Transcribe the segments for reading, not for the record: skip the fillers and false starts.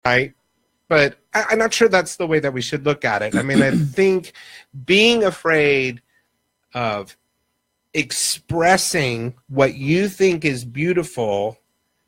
right? But I'm not sure that's the way that we should look at it. I mean, I think being afraid of expressing what you think is beautiful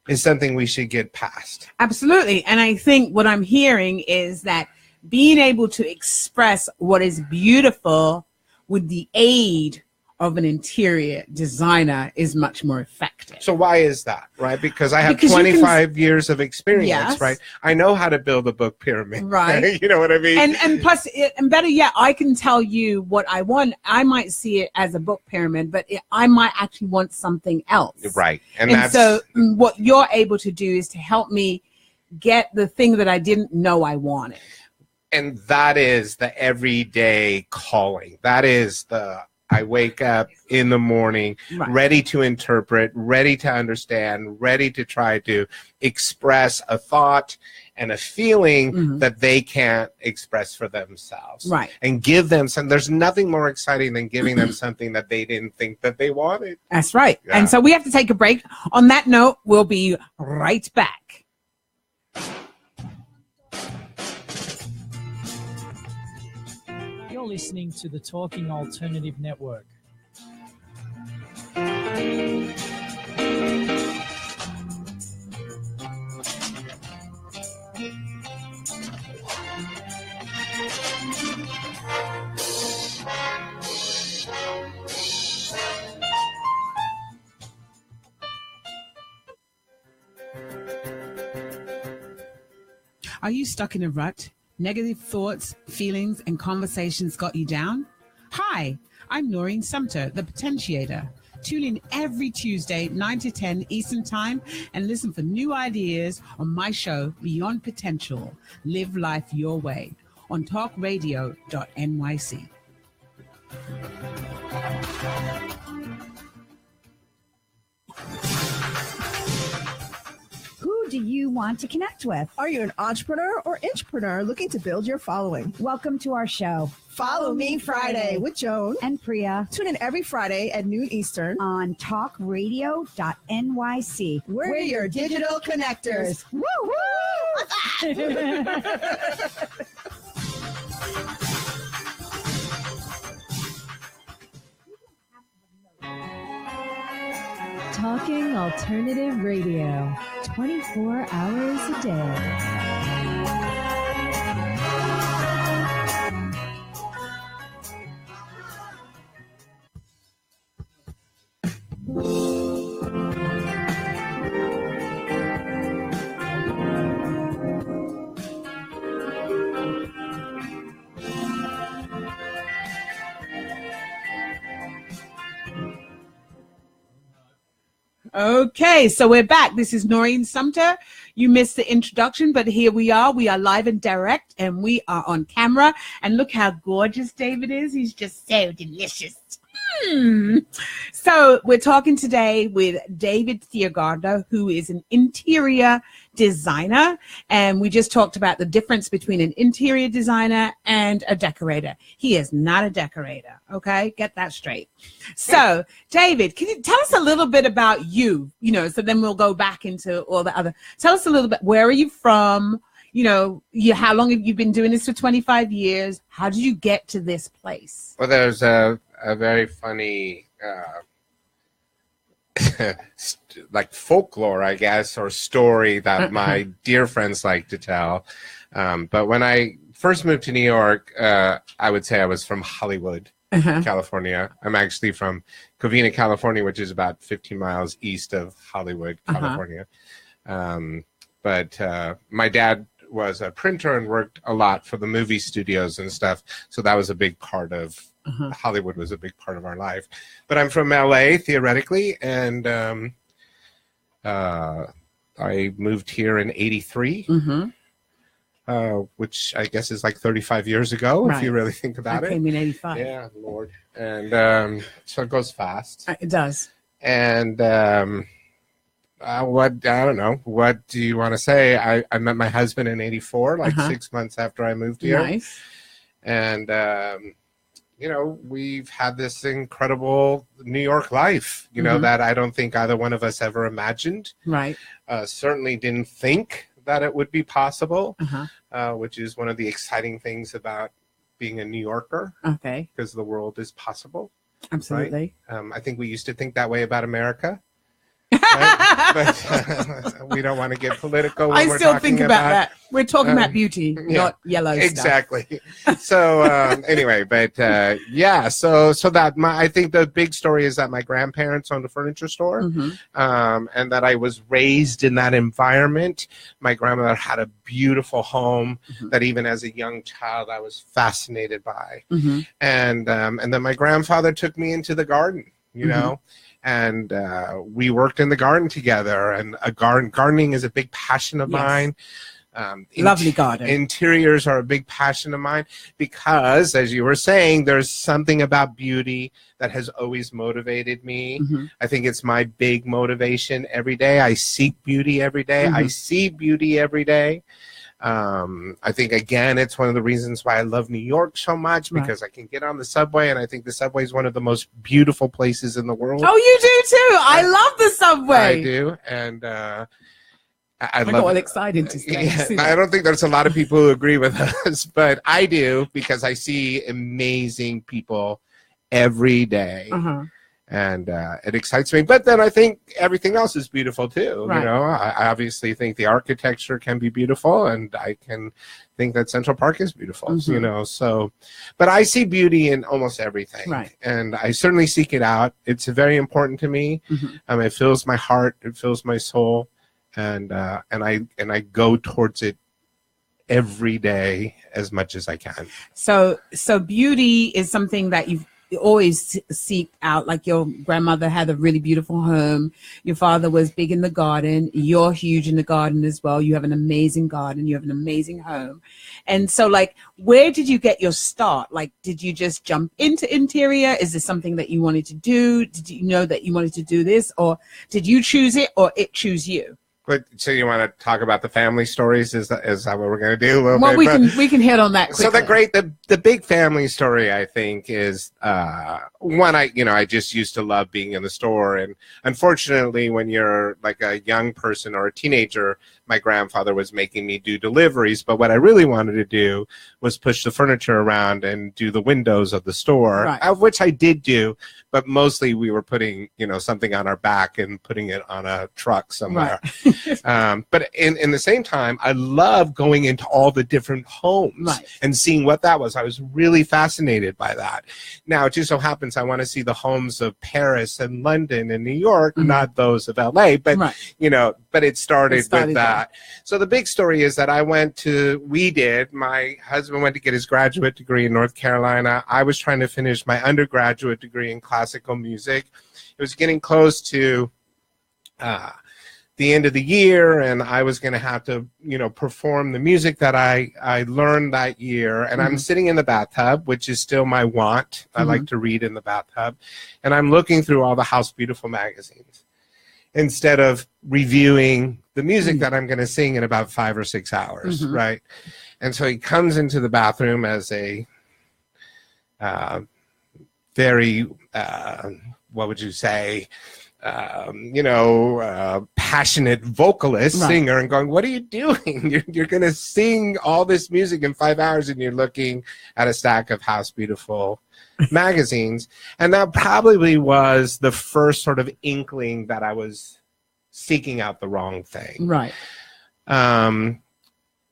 is something we should get past. Absolutely. And I think what I'm hearing is that being able to express what is beautiful with the aid of an interior designer is much more effective. So why is that, right? Because I have 25 years of experience, yes, right? I know how to build a book pyramid, right? You know what I mean? And plus, and better yet, I can tell you what I want. I might see it as a book pyramid, but I might actually want something else, right? And so what you're able to do is to help me get the thing that I didn't know I wanted. And that is the everyday calling. That is I wake up in the morning, right, ready to interpret, ready to understand, ready to try to express a thought and a feeling, mm-hmm, that they can't express for themselves. Right. And give them some. There's nothing more exciting than giving them something that they didn't think that they wanted. That's right. Yeah. And so we have to take a break. On that note, we'll be right back. You're listening to the Talking Alternative Network. Are you stuck in a rut? Negative thoughts, feelings, and conversations got you down? Hi, I'm Noreen Sumter, the Potentiator. Tune in every Tuesday, 9 to 10 Eastern Time, and listen for new ideas on my show, Beyond Potential. Live life your way on talkradio.nyc. Who do you want to connect with? Are you an entrepreneur or intrapreneur looking to build your following? Welcome to our show. Follow Me Friday with Joan and Priya. Tune in every Friday at noon Eastern on talkradio.nyc. We're your digital connectors. Woo woo! Talking Alternative Radio, 24 hours a day. Okay, so we're back. This is Noreen Sumter. You missed the introduction, but here we are. We are live and direct, and we are on camera. And look how gorgeous David is. He's just so delicious. So we're talking today with David Thiegartner, who is an interior designer. And we just talked about the difference between an interior designer and a decorator. He is not a decorator. Okay, get that straight. So, David, can you tell us a little bit about you? So then we'll go back into all the other. Tell us a little bit. Where are you from? How long have you been doing this for 25 years? How did you get to this place? Well, there's a very funny like folklore, I guess, or story that my dear friends like to tell. But when I first moved to New York, I would say I was from Hollywood, California. I'm actually from Covina, California, which is about 15 miles east of Hollywood, California. But my dad was a printer and worked a lot for the movie studios and stuff. So that was a big part of Hollywood was a big part of our life. But I'm from LA, theoretically, and I moved here in 83, which I guess is like 35 years ago, if you really think about it. I came in 85. Yeah, Lord. And so it goes fast. It does. And I don't know. What do you want to say? I met my husband in 84, like 6 months after I moved here. Nice. And, we've had this incredible New York life, that I don't think either one of us ever imagined. Right. Certainly didn't think that it would be possible, Uh-huh. which is one of the exciting things about being a New Yorker, Okay. because the world is possible. Absolutely. I think we used to think that way about America. Right? But we don't want to get political when I we're still talking think about that. We're talking about beauty, yeah, not yellow stuff. exactly. So anyway, but yeah, so that I think the big story is that my grandparents owned a furniture store, and that I was raised in that environment. My grandmother had a beautiful home that even as a young child I was fascinated by, and then my grandfather took me into the garden, you know. And we worked in the garden together, and gardening is a big passion of mine. Lovely garden. Interiors are a big passion of mine because, as you were saying, there's something about beauty that has always motivated me. I think it's my big motivation every day. I seek beauty every day. I see beauty every day. I think, again, it's one of the reasons why I love New York so much, because I can get on the subway, and I think the subway is one of the most beautiful places in the world. Oh, you do too. I love the subway. I do, and I got love all it. excited to see I don't think there's a lot of people who agree with us, but I do, because I see amazing people every day. And it excites me. But then I think everything else is beautiful too. Right. You know, I obviously think the architecture can be beautiful, and I can think that Central Park is beautiful. You know, so, but I see beauty in almost everything, and I certainly seek it out. It's very important to me. It fills my heart. It fills my soul, and I go towards it every day as much as I can. So beauty is something that you've always seek out. Like your grandmother had a really beautiful home. Your father was big in the garden. You're huge in the garden as well. You have an amazing garden. You have an amazing home. And so, like, where did you get your start? Like, did you just jump into interior? Is this something that you wanted to do? Did you know that you wanted to do this, or did you choose it, or it choose you? But so you want to talk about the family stories? Is that what we're going to do? A little well, bit? we can hit on that quickly. So the big family story, I think, is one. I just used to love being in the store, and unfortunately, when you're like a young person or a teenager, my grandfather was making me do deliveries. But what I really wanted to do was push the furniture around and do the windows of the store, which I did do. But mostly we were putting, something on our back and putting it on a truck somewhere. But in the same time, I love going into all the different homes and seeing what that was. I was really fascinated by that. Now, it just so happens I want to see the homes of Paris and London and New York, not those of LA. But, but it started with that. So the big story is that my husband went to get his graduate degree in North Carolina. I was trying to finish my undergraduate degree in classical music. It was getting close to the end of the year, and I was going to have to, perform the music that I learned that year. And I'm sitting in the bathtub, which is still my want. I like to read in the bathtub. And I'm looking through all the House Beautiful magazines instead of reviewing the music that I'm going to sing in about 5 or 6 hours, right? And so he comes into the bathroom as a very, what would you say, passionate vocalist, singer, and going, what are you doing? You're going to sing all this music in 5 hours, and you're looking at a stack of House Beautiful magazines. And that probably was the first sort of inkling that I was seeking out the wrong thing. Right.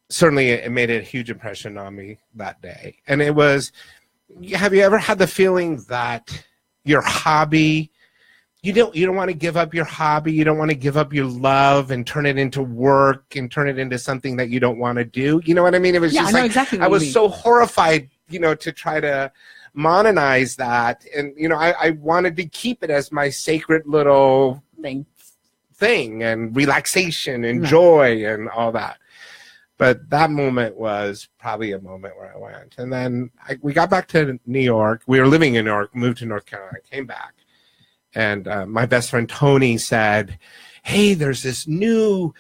Certainly it made a huge impression on me that day. And it was, have you ever had the feeling that your hobby, you don't want to give up your hobby, you don't want to give up your love and turn it into work and turn it into something that you don't want to do? You know what I mean? It was just I know exactly what I you was mean. so horrified, to try to monetize that. And, I wanted to keep it as my sacred little thing and relaxation and joy and all that. But that moment was probably a moment where I went. And then we got back to New York. We were living in New York, moved to North Carolina, came back. And my best friend Tony said, hey, there's this new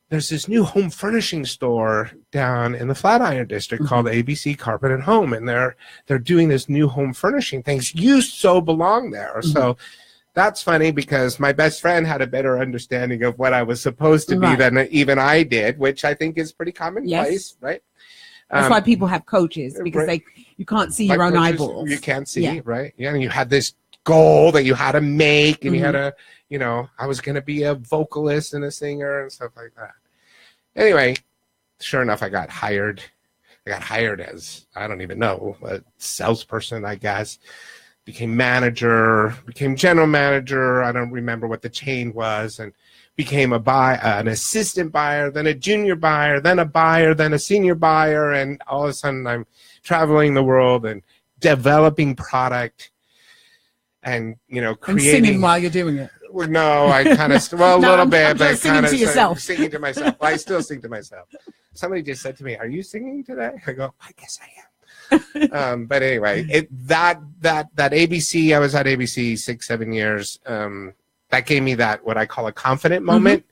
home furnishing store down in the Flatiron District called ABC Carpet and Home. And they're doing this new home furnishing things. You so belong there. So that's funny because my best friend had a better understanding of what I was supposed to be than even I did, which I think is pretty commonplace, right? That's why people have coaches, because you can't see your own eyeballs. You can't see, right? Yeah, and you had this goal that you had to make, and you had to, I was going to be a vocalist and a singer and stuff like that. Anyway, sure enough, I got hired. I got hired as, I don't even know, a salesperson, I guess. Became manager, became general manager. I don't remember what the chain was, and became an assistant buyer, then a junior buyer, then a buyer, then a senior buyer, and all of a sudden I'm traveling the world and developing product and creating. And singing while you're doing it. Well, no, I kind of a little bit, but kind of singing to myself. Well, I still sing to myself. Somebody just said to me, "Are you singing today?" I go, "I guess I am." But anyway, that ABC, I was at ABC 6-7 years. That gave me that what I call a confident moment.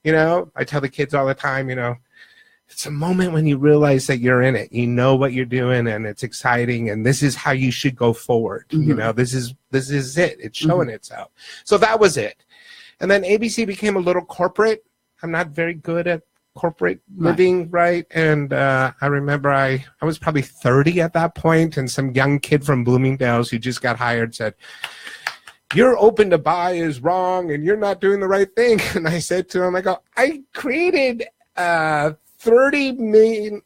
I tell the kids all the time, it's a moment when you realize that you're in it. You know what you're doing, and it's exciting, and this is how you should go forward. This is it. It's showing itself. So that was it. And then ABC became a little corporate. I'm not very good at corporate living, right? And I remember I was probably 30 at that point, and some young kid from Bloomingdale's who just got hired said, "You're open to buy is wrong, and you're not doing the right thing." And I said to him, I created a $3 million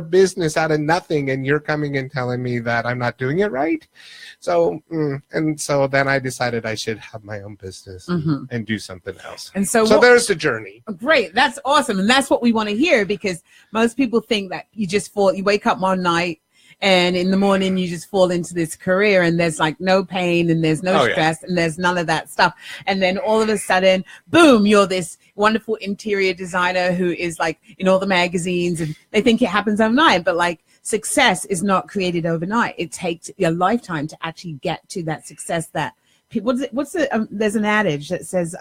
business out of nothing, and you're coming and telling me that I'm not doing it right. So then I decided I should have my own business and do something else. And so there's the journey. Great. That's awesome. And that's what we want to hear, because most people think that you wake up one night and in the morning you just fall into this career, and there's like no pain and there's no stress and there's none of that stuff. And then all of a sudden, boom, you're this wonderful interior designer who is like in all the magazines, and they think it happens overnight, but like success is not created overnight. It takes a lifetime to actually get to that success that people, there's an adage that says,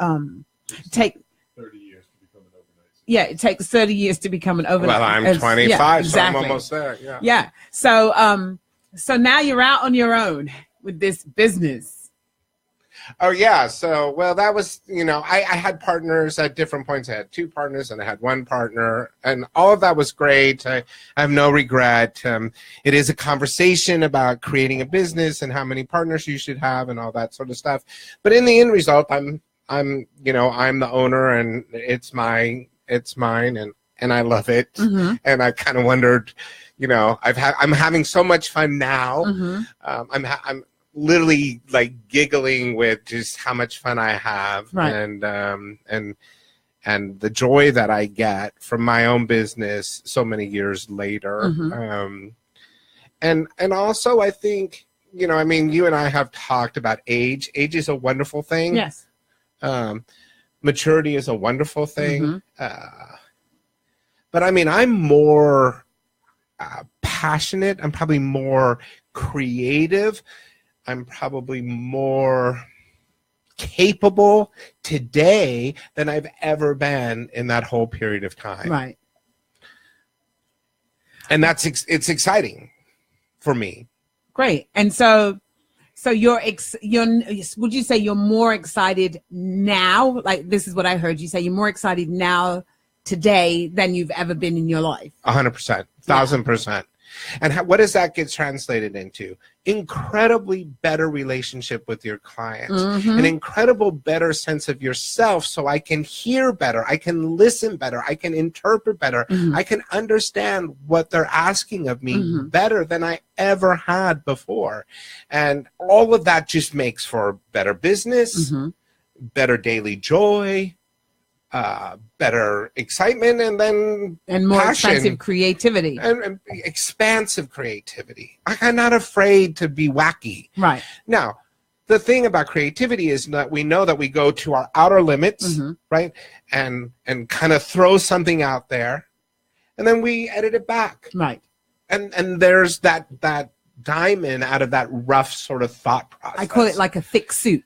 take 30 years to become an overnight success. Yeah, it takes 30 years to become an overnight. Well, I'm 25, so I'm almost there. Yeah. So now you're out on your own with this business. Oh, yeah. So, well, that was, I had partners at different points. I had 2 partners and I had 1 partner, and all of that was great. I have no regret. It is a conversation about creating a business and how many partners you should have and all that sort of stuff. But in the end result, I'm the owner, and it's mine, and I love it. And I kind of wondered, I'm having so much fun now. I'm literally like giggling with just how much fun I have, and the joy that I get from my own business so many years later. And also I think, you and I have talked about age. Age is a wonderful thing. Yes. Maturity is a wonderful thing. But I'm more passionate. I'm probably more creative. I'm probably more capable today than I've ever been in that whole period of time. Right. And it's exciting for me. Great. And so would you say you're more excited now? Like, this is what I heard you say. You're more excited now today than you've ever been in your life. 100%, 1,000%. And what does that get translated into? Incredibly better relationship with your clients, an incredible better sense of yourself, so I can hear better, I can listen better, I can interpret better, I can understand what they're asking of me better than I ever had before. And all of that just makes for better business, better daily joy, better excitement, and more passion, expansive creativity, and expansive creativity. I'm not afraid to be wacky. Right. Now, the thing about creativity is that we know that we go to our outer limits, right, and kind of throw something out there, and then we edit it back. Right. And there's that diamond out of that rough sort of thought process. I call it like a thick soup.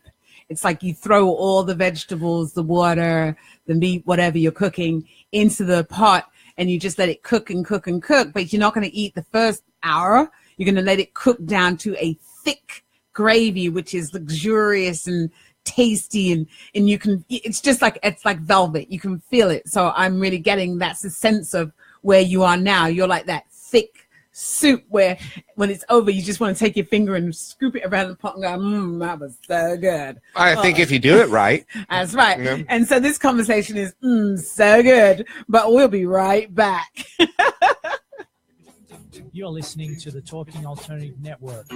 It's like you throw all the vegetables, the water, the meat, whatever you're cooking, into the pot, and you just let it cook and cook and cook. But you're not going to eat the first hour. You're going to let it cook down to a thick gravy, which is luxurious and tasty, and it's just like, it's like velvet. You can feel it. So I'm really getting that's the sense of where you are now. You're like that thick soup where when it's over, you just want to take your finger and scoop it around the pot and go, that was so good. I think if you do it right. That's right. Yeah. And so this conversation is so good, but we'll be right back. You're listening to the Talking Alternative Network.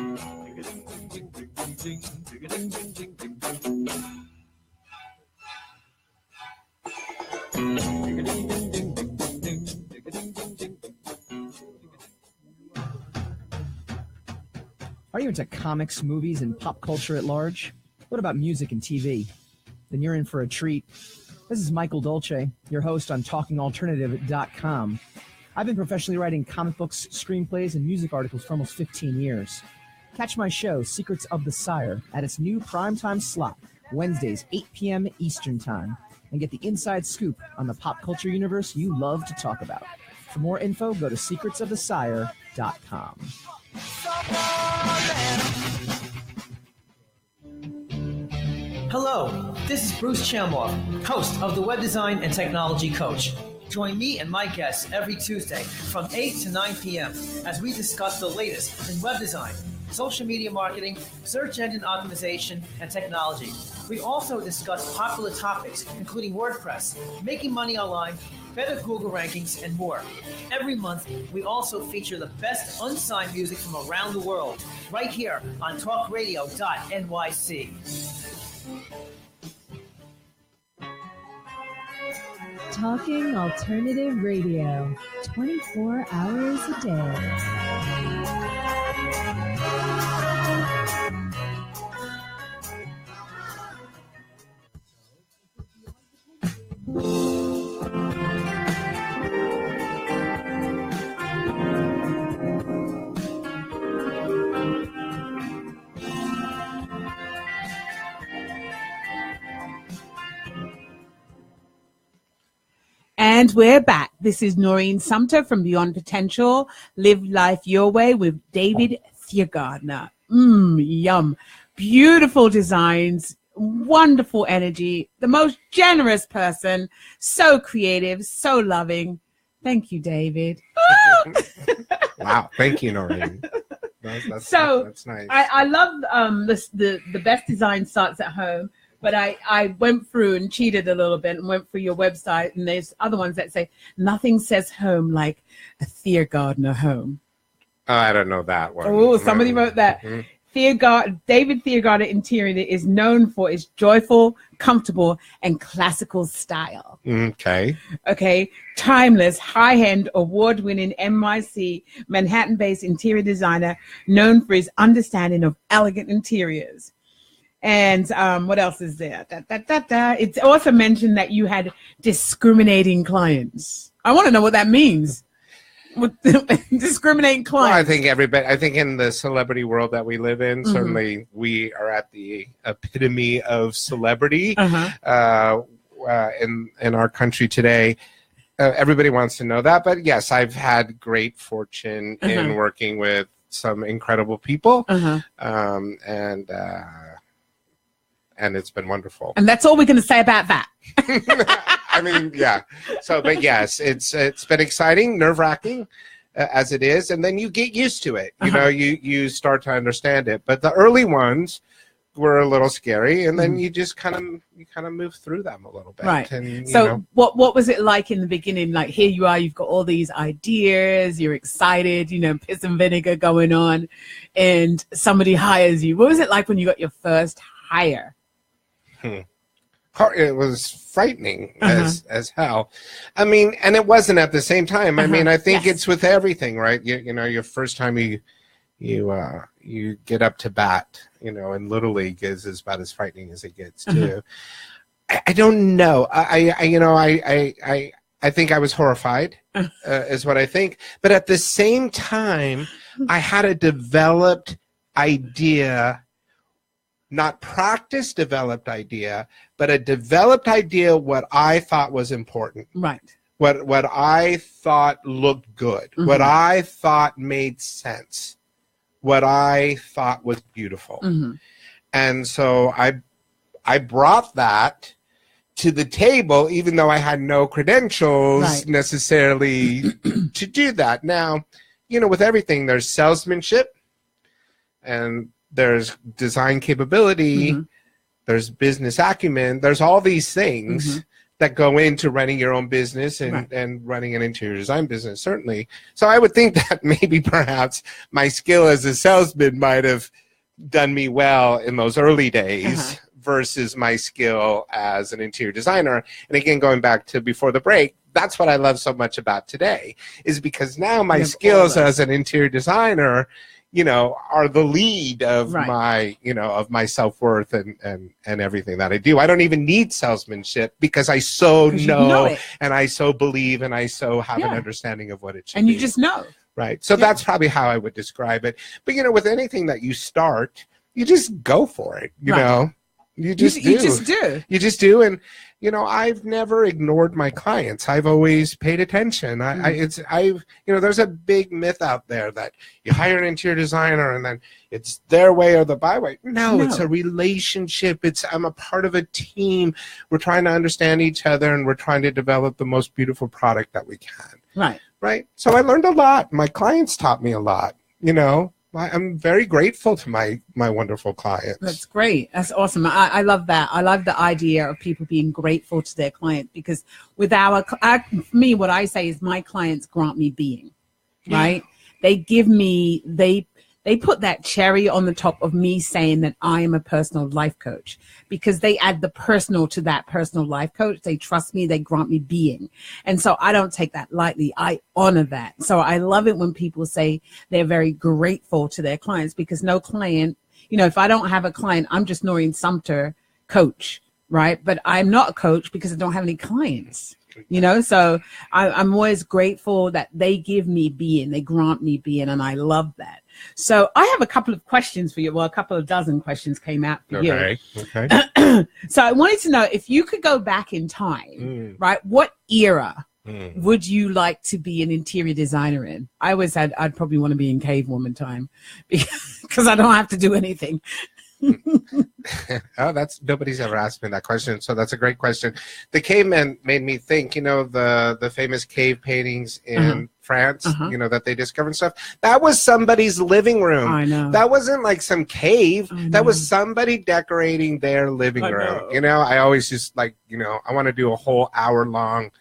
Are you into comics, movies, and pop culture at large? What about music and TV? Then you're in for a treat. This is Michael Dolce, your host on TalkingAlternative.com. I've been professionally writing comic books, screenplays, and music articles for almost 15 years. Catch my show, Secrets of the Sire, at its new primetime slot, Wednesdays, 8 p.m. Eastern Time, and get the inside scoop on the pop culture universe you love to talk about. For more info, go to secretsofthesire.com. Hello, this is Bruce Chamoff, host of the Web Design and Technology Coach. Join me and my guests every Tuesday from 8 to 9 p.m. as we discuss the latest in web design, social media marketing, search engine optimization, and technology. We also discuss popular topics, including WordPress, making money online, better Google rankings, and more. Every month, we also feature the best unsigned music from around the world, right here on talkradio.nyc. Talking Alternative Radio, 24 hours a day. And we're back. This is Noreen Sumter from Beyond Potential. Live life your way with David Thiegartner. Yum. Beautiful designs, wonderful energy, the most generous person, so creative, so loving. Thank you, David. Wow. Thank you, Noreen. That's nice. I love the best design starts at home. But I went through and cheated a little bit and went through your website, and there's other ones that say nothing says home like a Thiegartner home. Oh, I don't know that one. Oh, somebody wrote that. Mm-hmm. David Thiegartner Interiors is known for its joyful, comfortable, and classical style. Okay. Timeless, high-end, award-winning NYC, Manhattan-based interior designer known for his understanding of elegant interiors. And what else is there? It's also mentioned that you had discriminating clients. I want to know what that means. Discriminating clients. Well, I think in the celebrity world that we live in, certainly we are at the epitome of celebrity in our country today. Everybody wants to know that. But yes, I've had great fortune in working with some incredible people. And it's been wonderful. And that's all we're going to say about that. I mean, yeah. So, but yes, it's been exciting, nerve-wracking as it is, and then you get used to it. You know, you start to understand it. But the early ones were a little scary, and then you just kind of move through them a little bit. Right. And, so, what was it like in the beginning? Like, here you are, you've got all these ideas, you're excited, piss and vinegar going on, and somebody hires you. What was it like when you got your first hire? It was frightening as hell. I mean, and it wasn't at the same time. I mean, I think it's with everything, right? You know, your first time you get up to bat, in Little League is about as frightening as it gets too. I don't know. I think I was horrified, is what I think. But at the same time, I had a developed idea. Not practice developed idea, but a developed idea what I thought was important. Right. What I thought looked good. What I thought made sense. what I thought was beautiful. Mhm. And so I brought that to the table, even though I had no credentials Right. necessarily to do that. Now, with everything, there's salesmanship and there's design capability, Mhm. there's business acumen, there's all these things Mhm. that go into running your own business and, Right. and running an interior design business, certainly. So I would think that maybe perhaps my skill as a salesman might have done me well in those early days Uh-huh. versus my skill as an interior designer. And again, going back to before the break, that's what I love so much about today, is because now my You have all skills that. as an interior designer, are the lead of Right. my self-worth and everything that I do. I don't even need salesmanship because I so 'Cause you know it. and I so believe and I so have an Yeah. understanding of what it should And be. you just know. Right. So Yeah. that's probably how I would describe it. But, with anything that you start, you just go for it, Right. You just do. You just do. You just do. And, I've never ignored my clients. I've always paid attention. There's a big myth out there that you hire an interior designer and then it's their way or the byway. No, it's a relationship. I'm a part of a team. We're trying to understand each other and we're trying to develop the most beautiful product that we can. Right. Right. So I learned a lot. My clients taught me a lot. I'm very grateful to my wonderful clients. That's great. That's awesome. I love that. I love the idea of people being grateful to their clients, because with for me, what I say is my clients grant me being, right? They give me, they put that cherry on the top of me saying that I am a personal life coach, because they add the personal to that personal life coach. They trust me. They grant me being. And so I don't take that lightly. I honor that. So I love it when people say they're very grateful to their clients, because no client, if I don't have a client, I'm just Noreen Sumter, coach, right? But I'm not a coach because I don't have any clients. So I'm always grateful that they give me being, they grant me being, and I love that. So I have a couple of questions for you. Well, a couple of dozen questions came out for you. Okay. So I wanted to know, if you could go back in time, right, what era would you like to be an interior designer in? I always said I'd probably want to be in cavewoman time because I don't have to do anything. Nobody's ever asked me that question, so that's a great question. The cavemen made me think, the famous cave paintings in France, that they discovered stuff. That was somebody's living room. I know. That wasn't like some cave. That was somebody decorating their living room. I always just I want to do a whole hour-long,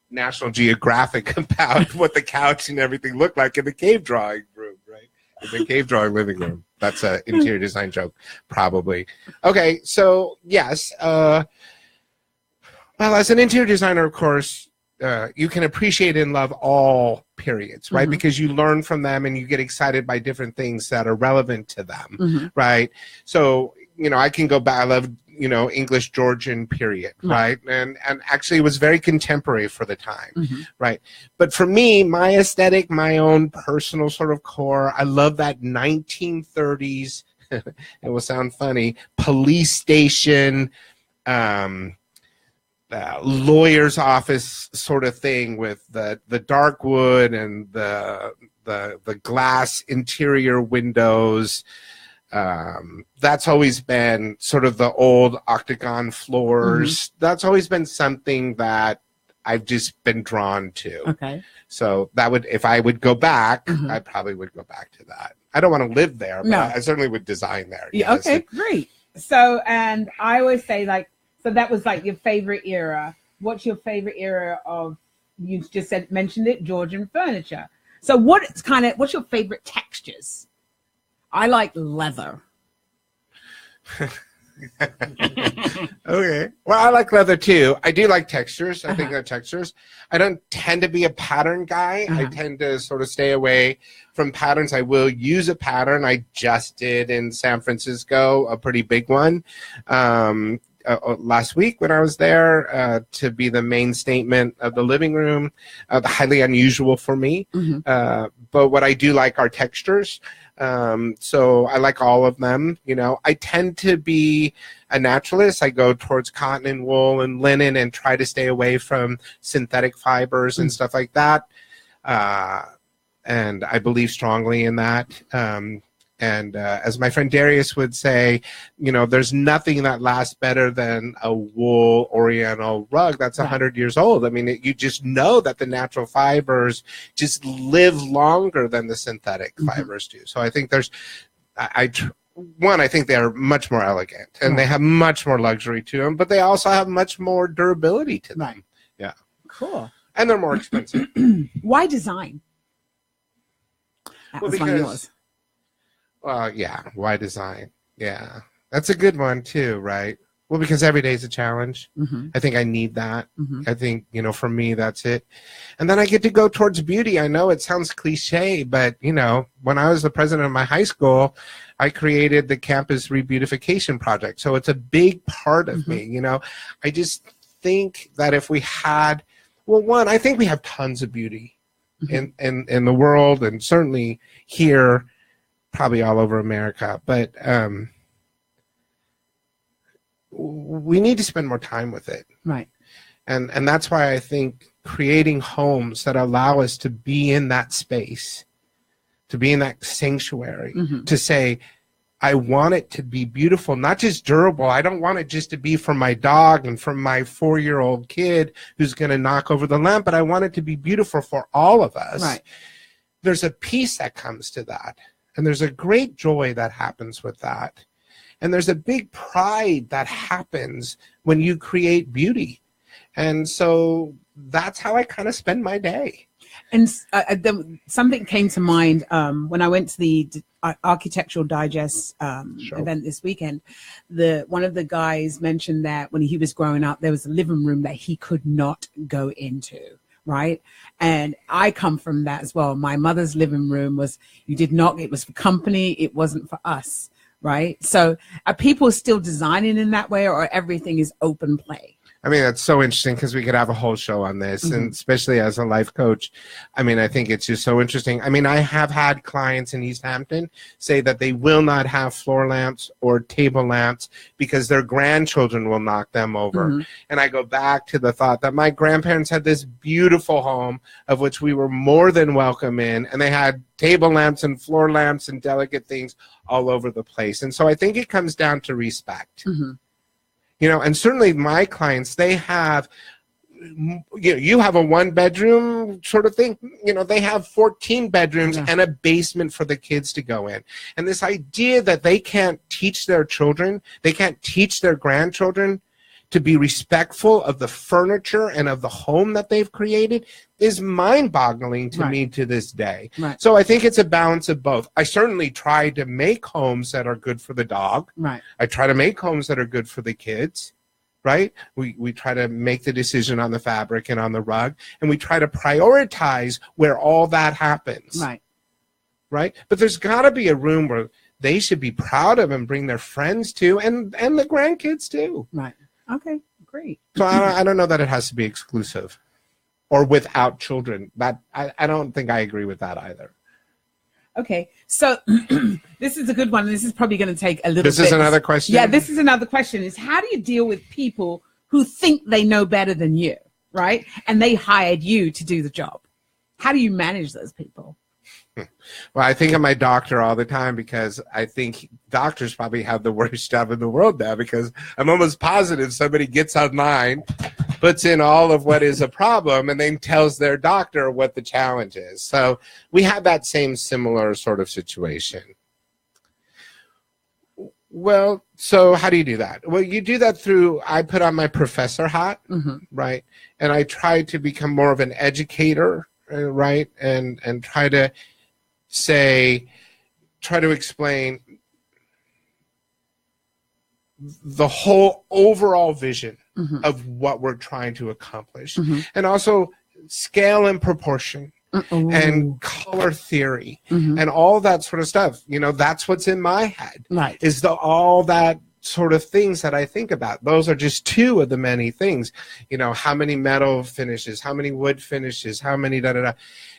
National Geographic about what the couch and everything looked like in the cave drawing room, right? In the cave drawing living room. That's an interior design joke, probably. Okay, so yes. Well, as an interior designer, of course, you can appreciate and love all periods, right? Because you learn from them and you get excited by different things that are relevant to them, right? So, I can go back. I love, English Georgian period, right? And actually it was very contemporary for the time, right? But for me, my aesthetic, my own personal sort of core, I love that 1930s, it will sound funny, police station, lawyer's office sort of thing with the dark wood and the glass interior windows. That's always been sort of the old octagon floors. That's always been something that I've just been drawn to. Okay. So if I would go back, I probably would go back to that. I don't want to live there, but I certainly would design there. Yeah. Yes. Okay, great. So, and I always say so that was your favorite era. What's your favorite era of, you just mentioned it, Georgian furniture. So what's your favorite textures? I like leather. Okay. Well, I like leather too. I do like textures. I think they're textures. I don't tend to be a pattern guy. I tend to sort of stay away from patterns. I will use a pattern. I just did in San Francisco, a pretty big one. Last week when I was there to be the main statement of the living room, highly unusual for me. But what I do like are textures. So I like all of them. I tend to be a naturalist. I go towards cotton and wool and linen and try to stay away from synthetic fibers and stuff like that. and I believe strongly in that. And as my friend Darius would say, there's nothing that lasts better than a wool Oriental rug that's 100 years old. I mean, you just know that the natural fibers just live longer than the synthetic fibers do. So I think I think they are much more elegant, and they have much more luxury to them, but they also have much more durability to them. Right. Yeah. Cool. And they're more expensive. Why design? That was one of yours. Well, yeah. Why design? Yeah. That's a good one too, right? Well, because every day is a challenge. I think I need that. I think, for me, that's it. And then I get to go towards beauty. I know it sounds cliche, but, when I was the president of my high school, I created the campus rebeautification project. So it's a big part of me, I just think that if we had, one, I think we have tons of beauty in the world, and certainly here, probably all over America, but we need to spend more time with it. Right. And that's why I think creating homes that allow us to be in that space, to be in that sanctuary, to say, I want it to be beautiful, not just durable. I don't want it just to be for my dog and for my 4-year-old kid who's going to knock over the lamp, but I want it to be beautiful for all of us. Right. There's a peace that comes to that. And there's a great joy that happens with that. And there's a big pride that happens when you create beauty. And so that's how I kind of spend my day. And something came to mind when I went to the Architectural Digest event this weekend. One of the guys mentioned that when he was growing up, there was a living room that he could not go into. Right. And I come from that as well. My mother's living room it was for company. It wasn't for us. Right. So are people still designing in that way, or everything is open play? I mean, that's so interesting because we could have a whole show on this, and especially as a life coach. I mean, I think it's just so interesting. I mean, I have had clients in East Hampton say that they will not have floor lamps or table lamps because their grandchildren will knock them over. And I go back to the thought that my grandparents had this beautiful home of which we were more than welcome in, and they had table lamps and floor lamps and delicate things all over the place. And so I think it comes down to respect. And certainly my clients, they have, you have a 1-bedroom sort of thing. They have 14 bedrooms and a basement for the kids to go in. And this idea that they can't teach their children, they can't teach their grandchildren to be respectful of the furniture and of the home that they've created is mind-boggling to me to this day. So I think it's a balance of both. I certainly try to make homes that are good for the dog. I try to make homes that are good for the kids. Right? We try to make the decision on the fabric and on the rug, and we try to prioritize where all that happens. Right? But there's got to be a room where they should be proud of and bring their friends to, and the grandkids too. Right. Okay, great. So I don't know that it has to be exclusive or without children. That I don't think I agree with that either. Okay, so this is a good one. This is probably going to take a little bit. This is another question? Yeah, this is another question. Is how do you deal with people who think they know better than you, right? And they hired you to do the job. How do you manage those people? Well, I think of my doctor all the time because I think doctors probably have the worst job in the world now, because I'm almost positive somebody gets online, puts in all of what is a problem, and then tells their doctor what the challenge is. So we have that same similar sort of situation. Well, so how do you do that? Well, you do that through, I put on my professor hat, right? And I try to become more of an educator, right? And try to explain the whole overall vision of what we're trying to accomplish, and also scale and proportion and color theory and all that sort of stuff. That's what's in my head, is all that sort of things that I think about. Those are just two of the many things. How many metal finishes, how many wood finishes, how many da-da-da.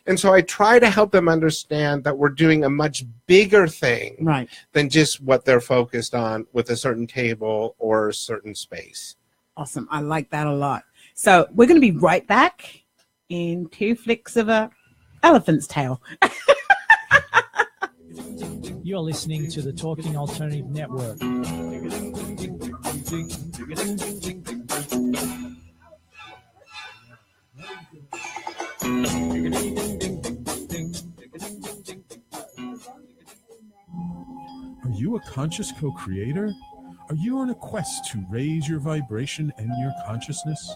And so I try to help them understand that we're doing a much bigger thing than just what they're focused on with a certain table or a certain space. Awesome. I like that a lot. So we're going to be right back in 2 flicks of a elephant's tail. You're listening to the Talking Alternative Network. Are you a conscious co-creator? Are you on a quest to raise your vibration and your consciousness?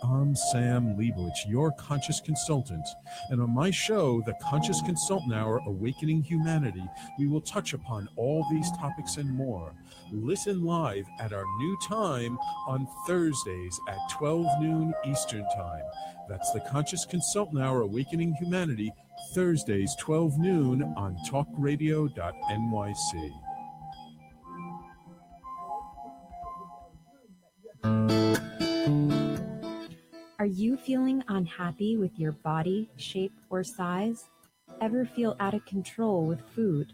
I'm Sam Leibowitz, your conscious consultant, and on my show, The Conscious Consultant Hour, Awakening Humanity, we will touch upon all these topics and more. Listen live at our new time on Thursdays at 12 noon Eastern Time. That's The Conscious Consultant Hour, Awakening Humanity, Thursdays, 12 noon on talkradio.nyc. Are you feeling unhappy with your body, shape, or size? Ever feel out of control with food?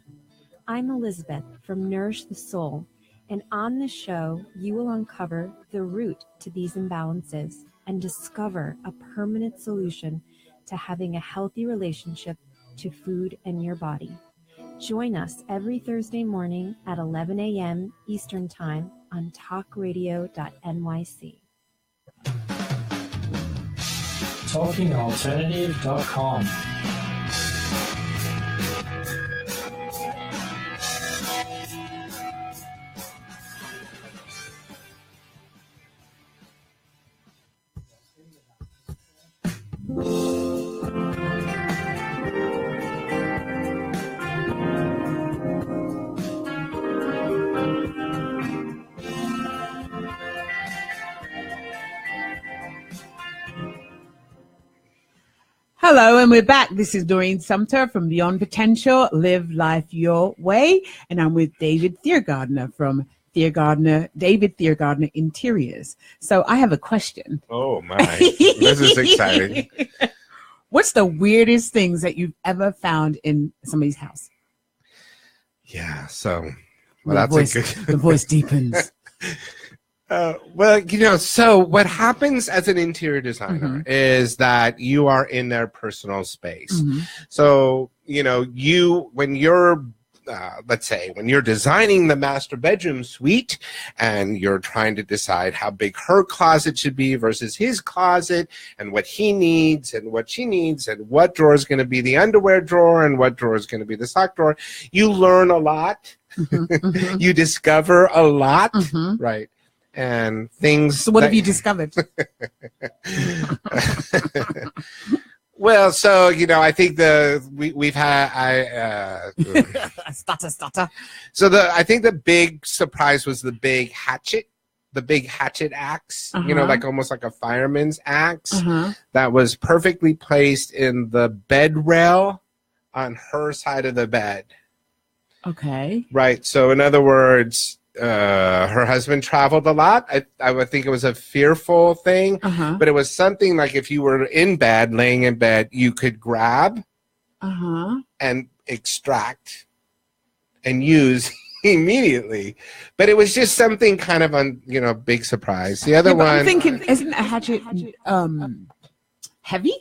I'm Elizabeth from Nourish the Soul, and on this show, you will uncover the root to these imbalances and discover a permanent solution to having a healthy relationship to food and your body. Join us every Thursday morning at 11 a.m. Eastern Time on talkradio.nyc. TalkingAlternative.com. Hello, and we're back. This is Noreen Sumter from Beyond Potential, Live Life Your Way, and I'm with David Thiegartner from David Thiegartner Interiors. So I have a question. Oh my, this is exciting. What's the weirdest things that you've ever found in somebody's house? Yeah, so well, The voice deepens. Well, so what happens as an interior designer is that you are in their personal space. So, when you're, let's say, when you're designing the master bedroom suite and you're trying to decide how big her closet should be versus his closet and what he needs and what she needs and what drawer is going to be the underwear drawer and what drawer is going to be the sock drawer, you learn a lot. You discover a lot, right? And things. So what have you discovered? Well, so I think we've had stutter. So I think the big surprise was the big hatchet axe. Like almost like a fireman's axe that was perfectly placed in the bed rail on her side of the bed. Okay. Right. So in other words, her husband traveled a lot. I would think it was a fearful thing, but it was something like if you were laying in bed, you could grab and extract and use immediately. But it was just something kind of big surprise. The other one, I'm thinking, isn't a hatchet heavy?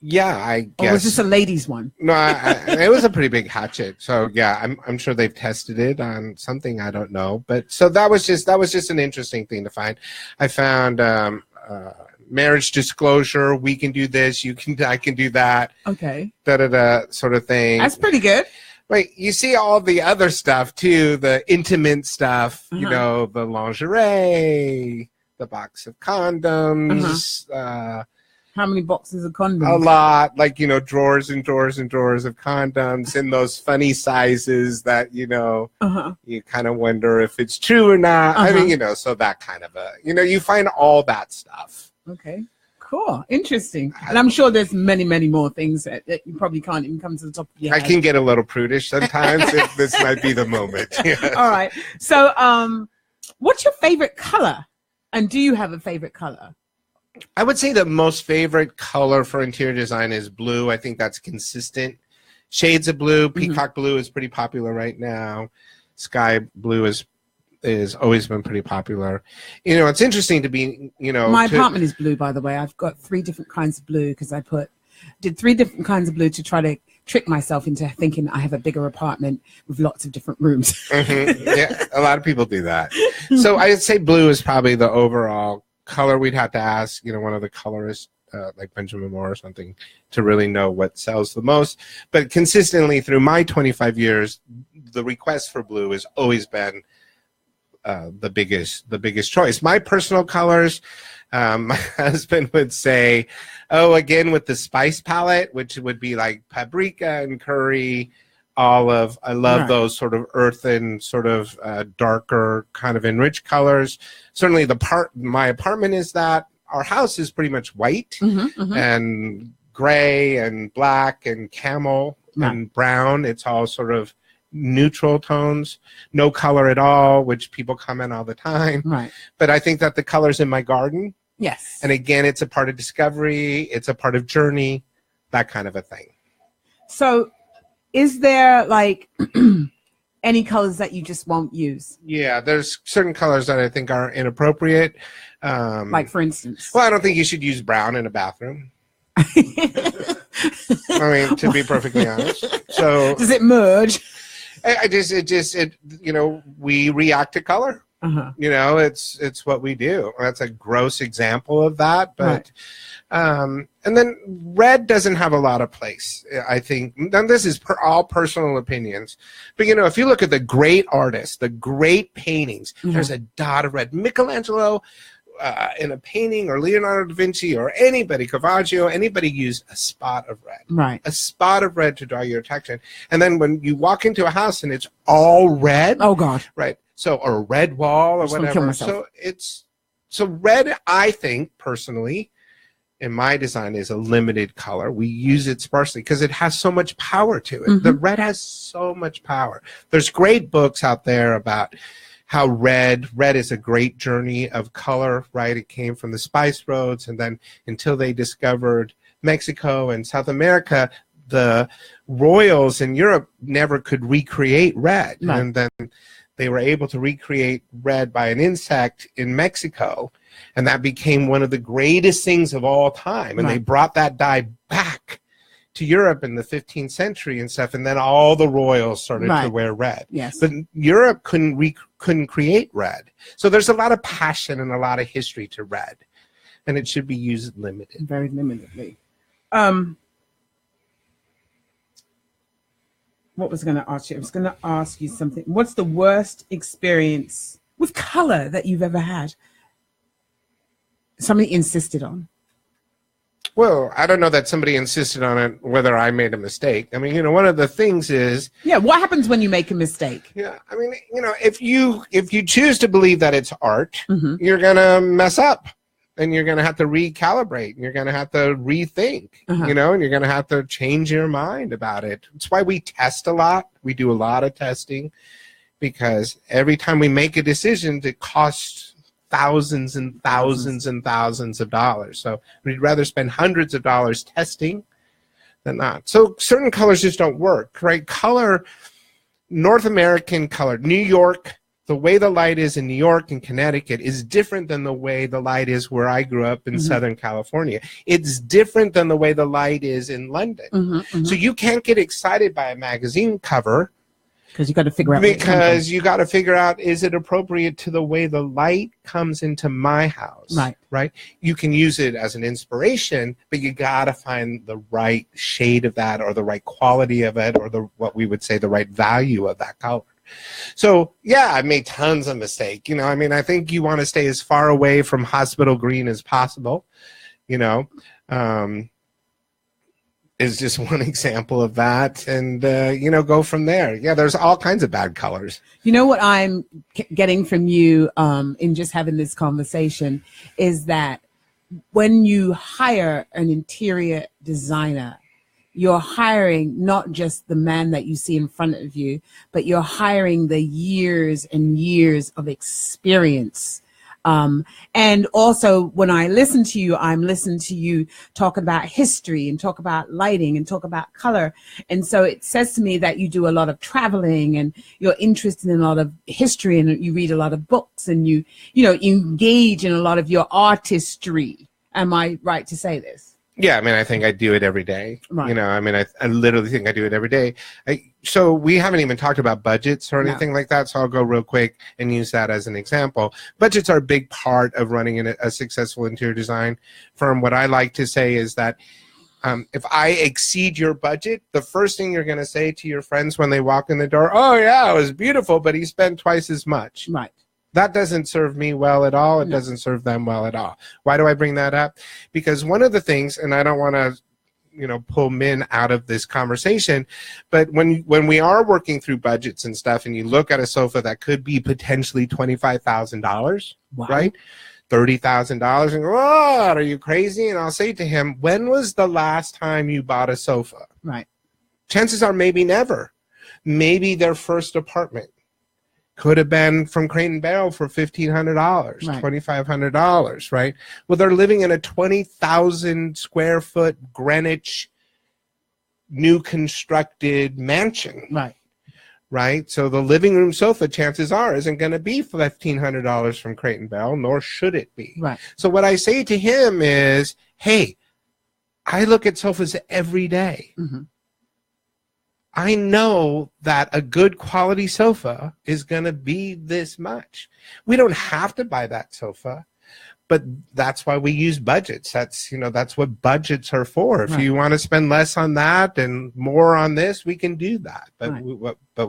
Yeah, I guess. Or was this a ladies' one? No, it was a pretty big hatchet. So yeah, I'm sure they've tested it on something, I don't know. But so that was just an interesting thing to find. I found marriage disclosure. We can do this. I can do that. Okay. Sort of thing. That's pretty good. Wait, you see all the other stuff too, the intimate stuff. The lingerie, the box of condoms. How many boxes of condoms? A lot, like, drawers and drawers and drawers of condoms in those funny sizes that, you kind of wonder if it's true or not. I mean, so that kind of you find all that stuff. Okay, cool. Interesting. And I'm sure there's many, many more things that you probably can't even come to the top of your head. I can get a little prudish sometimes. This might be the moment. All right. So what's your favorite color? And do you have a favorite color? I would say the most favorite color for interior design is blue. I think that's consistent. Shades of blue, peacock blue is pretty popular right now. Sky blue is always been pretty popular. It's interesting to be, My apartment is blue, by the way. I've got 3 different kinds of blue because I put did 3 different kinds of blue to try to trick myself into thinking I have a bigger apartment with lots of different rooms. Yeah, a lot of people do that. So I'd say blue is probably the overall color. We'd have to ask, one of the colorists, like Benjamin Moore or something, to really know what sells the most. But consistently through my 25 years, the request for blue has always been the biggest choice. My personal colors, my husband would say, again with the spice palette, which would be like paprika and curry, olive. I love those sort of earthen, sort of darker, kind of enriched colors. Certainly my apartment is that. Our house is pretty much white and gray and black and camel and brown. It's all sort of neutral tones, no color at all, which people comment all the time. Right. But I think that the colors in my garden. Yes. And again, it's a part of discovery. It's a part of journey, that kind of a thing. So is there like any colors that you just won't use? Yeah, there's certain colors that I think are inappropriate. Like for instance? Well, I don't think you should use brown in a bathroom. I mean, to be perfectly honest. So does it merge? We react to color. It's what we do. That's a gross example of that. But and then red doesn't have a lot of place, I think. And this is all personal opinions. But if you look at the great artists, the great paintings, there's a dot of red. Michelangelo in a painting, or Leonardo da Vinci, or anybody, Caravaggio, anybody used a spot of red. Right. A spot of red to draw your attention. And then when you walk into a house and it's all red. Oh, God. Right. So, or a red wall or whatever. So red, I think, personally, in my design, is a limited color. We use it sparsely because it has so much power to it. The red has so much power. There's great books out there about how red is a great journey of color, right? It came from the spice roads, and then until they discovered Mexico and South America, the royals in Europe never could recreate red. Right. And then they were able to recreate red by an insect in Mexico, and that became one of the greatest things of all time. And they brought that dye back to Europe in the 15th century and stuff, and then all the royals started to wear red. Yes. But Europe couldn't create red. So there's a lot of passion and a lot of history to red, and it should be used limited. Very limitedly. What was I going to ask you? I was going to ask you something. What's the worst experience with color that you've ever had? Somebody insisted on. Well, I don't know that somebody insisted on it, whether I made a mistake. I mean, one of the things is... Yeah, what happens when you make a mistake? Yeah, I mean, if you choose to believe that it's art, you're going to mess up. And you're going to have to recalibrate. And you're going to have to rethink, and you're going to have to change your mind about it. It's why we test a lot. We do a lot of testing, because every time we make a decision, it costs thousands and thousands and thousands of dollars. So we'd rather spend hundreds of dollars testing than not. So certain colors just don't work, right? Color, North American color, New York, the way the light is in New York and Connecticut is different than the way the light is where I grew up in Southern California. It's different than the way the light is in London. So you can't get excited by a magazine cover. Because you got to figure out. Because you got to figure out, is it appropriate to the way the light comes into my house? Right. You can use it as an inspiration, but you got to find the right shade of that, or the right quality of it, or what we would say the right value of that color. So, yeah, I made tons of mistakes. I think you want to stay as far away from hospital green as possible. Is just one example of that. And, go from there. Yeah, there's all kinds of bad colors. You know what I'm getting from you in just having this conversation is that when you hire an interior designer, you're hiring not just the man that you see in front of you, but you're hiring the years and years of experience. And also when I listen to you, I'm listening to you talk about history and talk about lighting and talk about color. And so it says to me that you do a lot of traveling and you're interested in a lot of history and you read a lot of books and you engage in a lot of your artistry. Am I right to say this? Yeah, I mean, I think I do it every day. Right. You know, I mean, I literally think I do it every day. So we haven't even talked about budgets or anything like that, so I'll go real quick and use that as an example. Budgets are a big part of running a successful interior design firm. What I like to say is that if I exceed your budget, the first thing you're going to say to your friends when they walk in the door, oh, yeah, it was beautiful, but he spent twice as much. Right. That doesn't serve me well at all. It doesn't serve them well at all. Why do I bring that up? Because one of the things, and I don't want to, you know, pull men out of this conversation, but when we are working through budgets and stuff, and you look at a sofa that could be potentially $25,000, right? $30,000, and go, oh, are you crazy? And I'll say to him, when was the last time you bought a sofa? Right. Chances are maybe never. Maybe their first apartment. Could have been from Crate and Barrel for $1,500, right. $2,500, right? Well, they're living in a 20,000 square foot Greenwich new constructed mansion. Right. Right? So the living room sofa, chances are, isn't going to be $1,500 from Crate and Barrel, nor should it be. Right. So what I say to him is, hey, I look at sofas every day. Mm-hmm. I know that a good quality sofa is going to be this much. We don't have to buy that sofa, but that's why we use budgets. That's, you know, that's what budgets are for. If you want to spend less on that and more on this, we can do that. But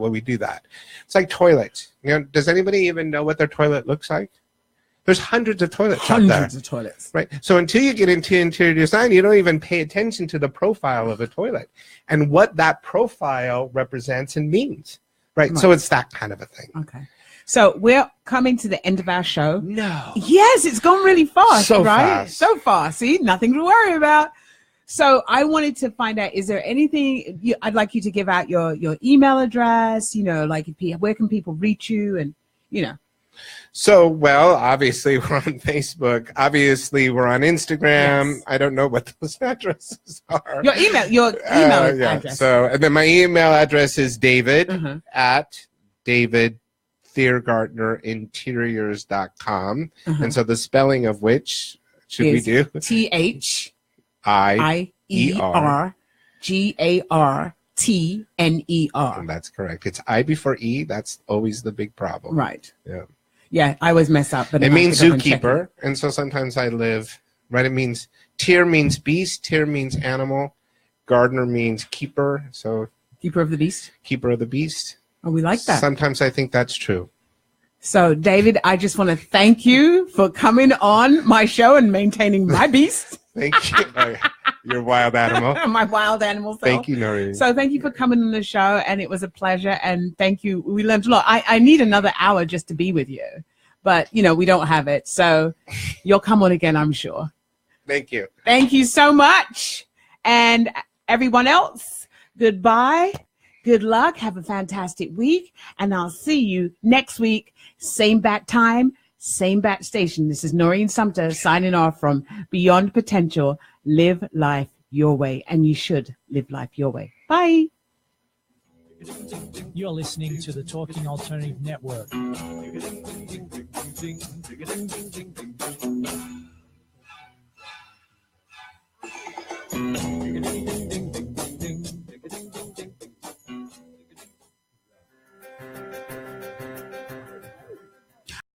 when we do that, it's like toilets. You know, does anybody even know what their toilet looks like? There's hundreds of toilets out there. Hundreds of toilets. Right. So until you get into interior design, you don't even pay attention to the profile of a toilet and what that profile represents and means. Right. So it's that kind of a thing. Okay. So we're coming to the end of our show. No. Yes, it's gone really fast, So right? fast. So fast. See, nothing to worry about. So I wanted to find out, is there anything I'd like you to give out your email address, you know, like where can people reach you and, you know. So, well, obviously we're on Facebook. Obviously we're on Instagram. Yes. I don't know what those addresses are. Your email address. So, and then my email address is David at David Thiegartner Interiors.com. And so the spelling of which should we do? THIERGARTNER. And that's correct. It's I before E. That's always the big problem. Right. Yeah. Yeah, I always mess up. But it means zookeeper, and so sometimes I live, right? It means Tier means beast, Tier means animal, Gardener means keeper. So keeper of the beast. Keeper of the beast. Oh, we like that. Sometimes I think that's true. So, David, I just want to thank you for coming on my show and maintaining my beast. Thank you. Your wild animal. My wild animal self. Thank you, Noreen. So thank you for coming on the show, and it was a pleasure, and thank you. We learned a lot. I need another hour just to be with you, but, you know, we don't have it. So you'll come on again, I'm sure. Thank you. Thank you so much. And everyone else, goodbye. Good luck. Have a fantastic week, and I'll see you next week. Same bat time, same bat station. This is Noreen Sumter signing off from Beyond Potential. Live life your way, and you should live life your way. Bye. You're listening to the Talking Alternative Network.